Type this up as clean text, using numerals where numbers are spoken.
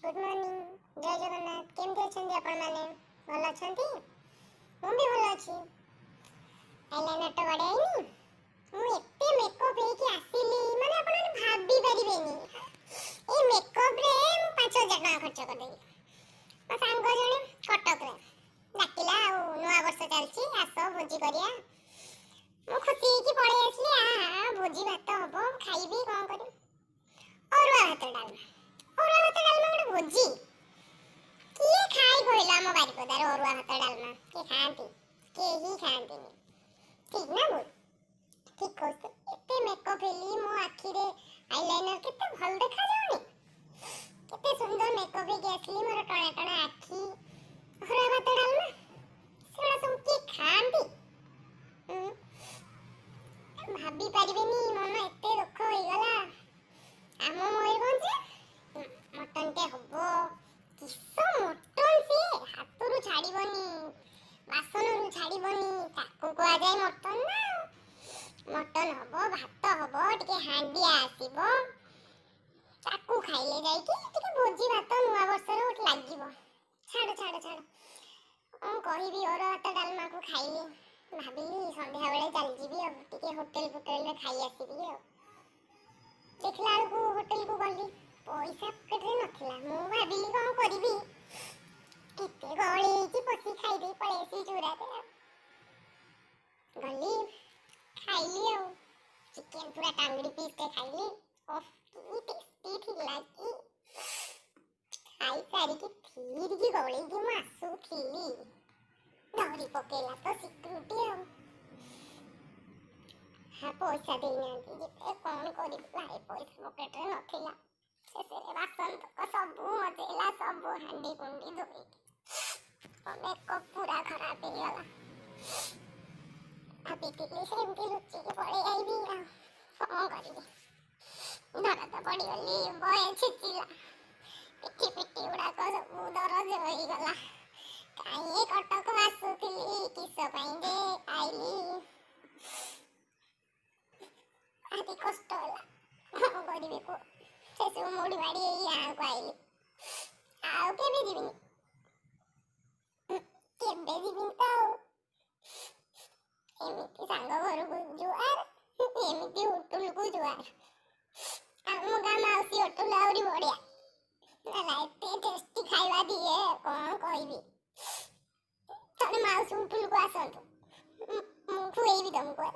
good morning जय जगन्नाथ केमती अछंती आपण माने भल अछंती मु भी भल अछि आईलाइनर तो बडे आइनी मु एते मेकअप हे कि आसीली माने आपण भाबी परिबेनी ए मेकअप रे मु 5000 टका खर्च कर देली आ सांग जणे कटक रे डाकिला आ नवा वर्ष चलची आसो भोजी करिया मु खुशी कि पळे आसली आ भोजी भात हबो खाइबी कोन करी अरुआ भात डालमा ଗୋଟେ ଭୋଜି କିଏ ଖାଇ କହିଲା ଆମ ବାରିପଦାରେ ଅରୁଆ ଭାତ ଡାଲମା କିଏ ଖାଆନ୍ତି କେହି ଖାଆନ୍ତିନି ଠିକ ନା ଭୁଲ ଠିକ କହୁଛ ଏତେ ମେକଅପ୍ ହେଲି ମୋ ଆଖିରେ ଆଇଲାଇନର କେତେ ଭଲ ଦେଖାଯାଉନି କେତେ ସୁନ୍ଦର ମେକଅପ୍ ହେଇକି ଆସିଲି ମୋର ଟଣା ଟଣା ଆଖି ଅରୁଆ ଭାତ ଡାଲମା ସେଗୁଡ଼ା ସବୁ କିଏ ଖାଆନ୍ତି ଭାବି ପାରିବେନି ମନ ଏତେ ଦୁଃଖ ହେଇଗଲା ଆମ ମୟୂରଭଞ୍ଜରେ मटन टे हबो किसो मटन से हाथरू छाड़ीबनी बासनरू छाड़ीबनी ताको को आ जाय मटन ना मटन हबो भात हबो टिके हांडिया आसीबो ताको खाइले जाय कि टिके भोजी भात नुवा वर्ष रे उठ लागिबो छाड़ हम कहिबी और भात डालमा को खाइली भाबिली संध्या बेले चल जीबी अब टिके होटल रे खाई आसीबी देखला को होटल को गली पैसा पकेटरे नथिला मु भाबिली कोन करिबी केते गळी कि पसी खाइ दे पळेसी चूरा दे गली खाइली आ चिकन पूरा टांगड़ी पीस के खाइली ओफ की टेस्टी थिला की खाइ सारी की फिर की गळी की मासु थिली धरी पकेला तो सिक्युरिटी आ हा पैसा देना जे कोन करिबी भाई पैसा पकेटरे नथिला सेरे बासन तक सबू मजेला सबू हांडी कुंडी धोई मेकअप पूरा खराब हो गला अभी तिली सेमती लुच्ची के पड़े आईबी कौन करिबी धरा तो पड़ी गली बय छिचिला पिठी उड़ाक सबू दरज हो गला काई कटक आसुथिली किस पई जे आईली आदि कष्ट होला कौन करिबी को से मोड़ी बाड़ी यहाँ को आइली आउ केबे जीविनी तो एमिति सांग घर को जुआर एमिति होटल को जुआर आम गाँ माउसी होटल आउरी बढ़िया ना एते टेस्टी खाइबा दिए कौन कहबी तोरे माउसी होटल को आसंतु मु खुएबी तुमको